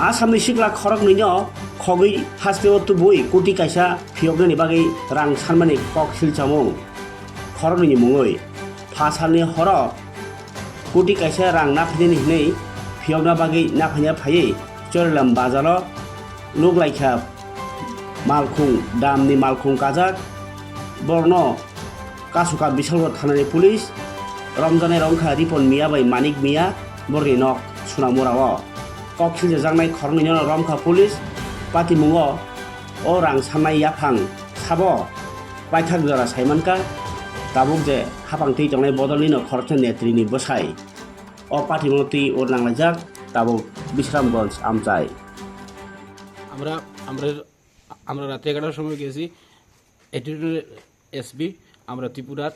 आसामनि सिख्ला खरक नैनो खगै हास्टेव तुबुई कोटि काइसा फियगनि बागै रां सानमानि कक सिलचामु खरक नैनि मुङै फासालनि हर कोटि काइसा रां नाफैनि हिनै फियगना बागै नाफैना फायै चरलाम बाजालो नुगलाइखा मालखुं दामनि मालखुं काजाक बर्न कासुका बिशालगड़ थानानि पुलिस रमजाने रंखा रिपन मिया बै मानिक मिया बरनि नक सुनामुराव कक सिलजांनाय खरनैनो रमखा पुलिस पाति मुङो अ रां साननाय याफां साबो बायथाक जरा साइमानका दाबुक जे हाफां थै जंनाय बदलनिनो खरथन नेत्रिनि बसाय अ पाति मुङति उरनांलायजाक दाबुक বিশ্রামগঞ্জ আমচাই আমরা আমরা আমরা রাতে 11টার সময় গেছি এটিটিউড এসবি আমরা ত্রিপুরার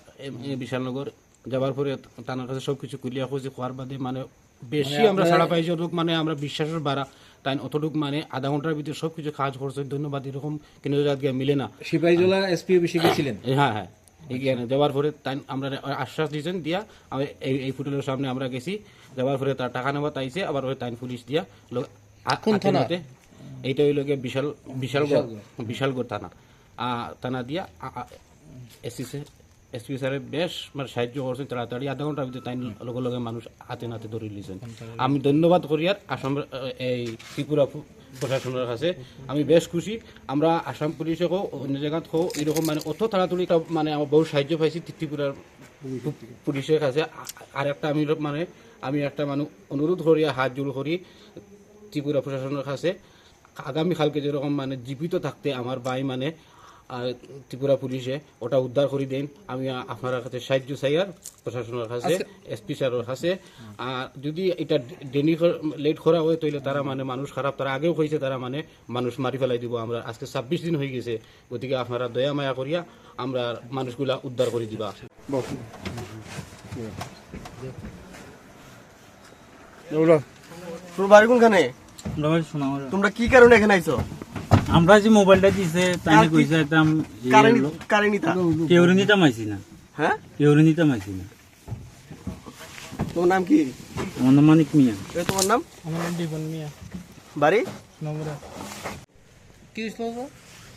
বিশালনগর যাবার পরে তার কাছে সব কিছু ক্লিয়ার হয়েছে হওয়ার বাদে মানে বেশি আমরা ছাড়া পাইছি অতটুক মানে আমরা বিশ্বাসের বাড়া তাই অতটুক মানে আধা ঘন্টার ভিতরে সব কিছু কাজ করছে ধন্যবাদ এরকম কিন্তু আজকে মিলে না সিপাহীজলা এসপি অফিসে গেছিলেন হ্যাঁ হ্যাঁ এখানে যাওয়ার পরে তাই আমরা আশ্বাস দিয়েছেন দিয়া এই ফুটেলের সামনে আমরা গেছি যাওয়ার পরে তার টাকা নেওয়া তাইছে আবার ওই তাইন পুলিশ দিয়া কোন থানাতে এইটা হইল গিয়ে বিশালগড় থানা থানা দিয়া এসপি স্যারের বেশ মানে সাহায্য করছেন তাড়াতাড়ি আধা ঘন্টার ভিতরে তাই লগে লগে মানুষ হাতে নাতে ধরে নিয়েছেন আমি ধন্যবাদ করি আর আসাম এই ত্রিপুরা প্রশাসনের কাছে আমি বেশ খুশি আমরা আসাম পুলিশে হোক অন্য জায়গাত হোক এরকম মানে অত তাড়াতাড়ি মানে আমার বহু সাহায্য পাইছি ত্রিপুরার পুলিশের কাছে আর একটা আমি একটা অনুরোধ করি হাত জোর করি ত্রিপুরা প্রশাসনের কাছে আগামীকালকে যেরকম মানে জীবিত থাকতে আমার ভাই মানে ত্রিপুরা পুলিশে ওটা উদ্ধার করে দেন আমি আপনার কাছে সাহায্য চাই আর প্রশাসনের কাছে এসপি স্যারের কাছে আর যদি এটা ডেনি লেট করা হয় তাহলে তারা মানে মানুষ খারাপ তারা আগেও হয়েছে তারা মানে মানুষ মারি ফেলাই দিব আমরা আজকে 26 দিন হয়ে গেছে গতিকে আপনারা দয়া মায়া করিয়া আমরা মানুষগুলা উদ্ধার করে দিবা তোর বাড়ি কোনখানে তোমরা কি কারণে এখানে আইছো আমরা যে মোবাইলটা দিছে তাই কইছে একদম কারেনিতা কেউরে নিতাম আইছি না হ্যাঁ কেউরে নিতাম আইছি না তোমার নাম কি অনুমানিক মিয়া তোমার নাম আমার নাম দীপন মিয়া বাড়ি নম্বর কি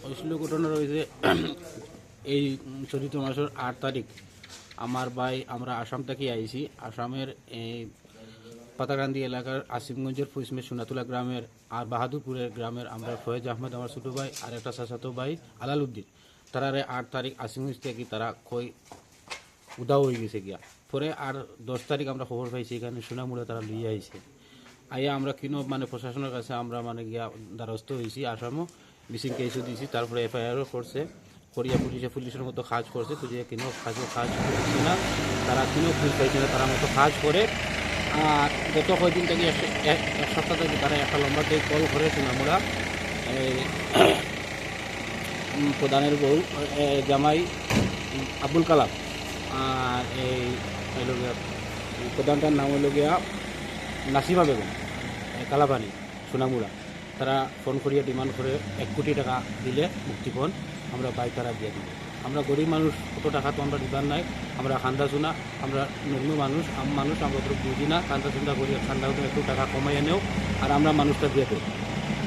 আসলে ঘটনা রয়েছে এই চলিত মাসের 8 তারিখ আমার ভাই আমরা আসাম থেকে আইছি আসামের এই পাতাকান্দি এলাকার আসিমগঞ্জের ফুসমে সোনাতুলা গ্রামের আর বাহাদুরপুরের গ্রামের আমরা ফয়েজ আহমেদ আমার ছোটো ভাই আর একটা চাচাতো ভাই আলাল উদ্দিন তারারে 8 তারিখ আসিমগঞ্জ থেকে তারা কই উদাও হয়ে গেছে গিয়া পরে আর 10 তারিখ আমরা খবর পাইছি এখানে সোনামুড়া তারা লিয়ে আইছে আইয়া আমরা কিনো মানে প্রশাসনের কাছে আমরা মানে গিয়া দ্বারস্থ হয়েছি আসামও মিসিং কেসও দিয়েছি তারপরে এফআইআরও করছে করিয়া পুলিশের মতো কাজ করছে খুঁজিয়া কিনো কাজ করছে না তারা কিনো খুঁজ পাইছে না তারা মতো কাজ করে আর গত কয়েকদিন থেকে এক সপ্তাহ থেকে তারা একটা লম্বা থেকে কল করেছেন আমরা প্রধানের বউ জামাই আব্দুল কালাম আর এই প্রধানটার নাম হইল গিয়া নাসিমা বেগম কালাপানি সোনামুড়া তারা ফোন করিয়া ডিমান্ড করে 1 কোটি টাকা দিলে মুক্তিপণ আমরা বাইক তারা দিয়ে দিই আমরা গরিব মানুষ কত টাকা তো আমরা দিবার নাই আমরা খান্দা শুনা আমরা নগ্ন মানুষ আমরা তো বুঝি না খান্দা চিন্তা করি খান্দা একটু টাকা কমাই এনেও আর আমরা মানুষটা দিয়ে দেব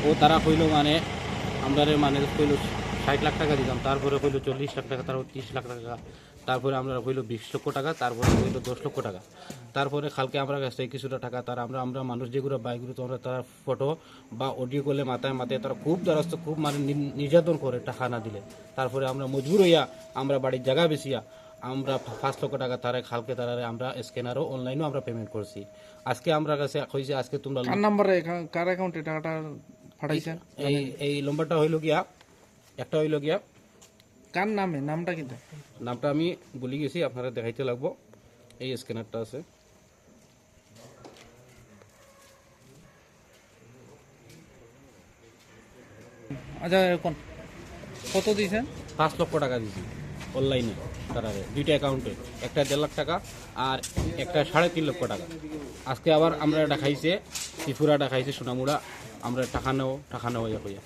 ও তারা কইল মানে আমরা মানে কইল 60 লাখ টাকা দিলাম তারপরে কইল 40 লাখ টাকা তারপর 30 লাখ টাকা তারপরে আমরা কইল 20 লক্ষ টাকা তারপরে কইল 10 লক্ষ টাকা তারপরে কালকে আমরা কাছে কিছুটা টাকা তারা আমরা মানুষ যেগুলো বাইকগুলো তোমরা তারা ফটো বা অডিও করলে মাথায় তারা খুব দ্বারস্থ খুব মানে নির্যাতন করে টাকা না দিলে তারপরে আমরা মজবুর হইয়া আমরা বাড়ির জায়গা বেশিয়া আমরা 5 লক্ষ টাকা তারা কালকে তারা আমরা স্ক্যানারও অনলাইনেও আমরা পেমেন্ট করছি আজকে আমরা কাছে কইছে আজকে তোমরা কার নাম্বারে কার অ্যাকাউন্টে টাকাটা পাঠাইছেন এই নম্বরটা হইল গিয়া একটা হইল গিয়া কার নামে নামটা কিন্তু নামটা আমি ভুলে গেছি আপনারা দেখাইতে লাগবো এই স্ক্যানারটা আছে আচ্ছা এখন কত দিয়েছেন 5 লক্ষ টাকা দিয়েছি অনলাইনে তারা দুইটা অ্যাকাউন্টে একটা 1.5 লাখ টাকা আর একটা 3.5 লক্ষ টাকা আজকে আবার আমরা দেখাইছে ত্রিপুরা দেখাইছে সোনামুড়া আমরা টাকা নেও ইয়া হইয়া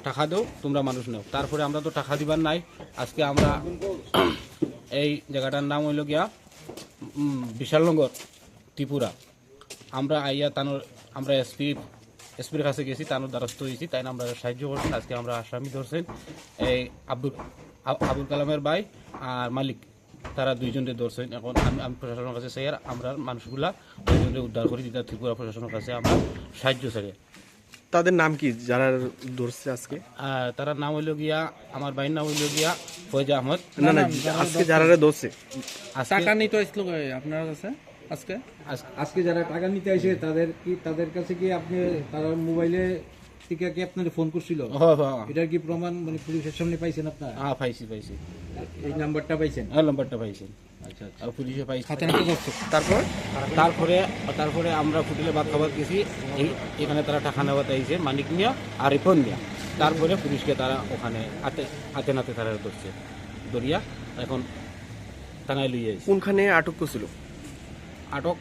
টাকা দেও তোমরা মানুষ নেও তারপরে আমরা তো টাকা দিবার নাই আজকে আমরা এই জায়গাটার নাম হইল গিয়া বিশালনগর ত্রিপুরা আমরা আইয়া আমরা এসপির কাছে গেছি, তার দ্বারস্থ হয়েছি, তাই আমরা সাহায্য করছেন। আজকে আমরা আসামি ধরছেন এই আবুল কালামের ভাই আর মালিক, তারা দুইজনকে ধরছেন। এখন আমি প্রশাসনের কাছে চাই আর আমরা মানুষগুলা দুইজনকে উদ্ধার করি দিতে ত্রিপুরা প্রশাসনের কাছে আমরা সাহায্য চাই। তাদের নাম কি যারা ধরছে আজকে? আর তার নাম হইল গিয়া, আমার ভাইয়ের নাম হইল গিয়া ফয়েজ আহমদ। না না, আজকে যারা ধরছে টাকা নিতে আসলো আপনার কাছে আজকে? আজকে যারা টাকা নিতে আসে তাদের কাছে কি আপনি তারা মোবাইলে থেকে কি আপনার ফোন করছিল? এটার কি প্রমাণ মানে পুলিশের সামনে পাইছেন আপনার? হ্যাঁ পাইছি এই নাম্বারটা পাইছেন? হ্যাঁ নাম্বারটা পাইছেন। আচ্ছা আর পুলিশে পাইছি। তারপর তারপরে আমরা হোটেলে ভাত খাবার গেছি, এখানে তারা টাকা নেওয়া চাইছে মানিক নিয়া আর রিপন নিয়া। তারপরে পুলিশকে তারা ওখানে হাতে নাতে তারা ধরছে, ধরিয়া এখন থানায় লইয়ে আসছে। কোনখানে আটক করছিল? আটক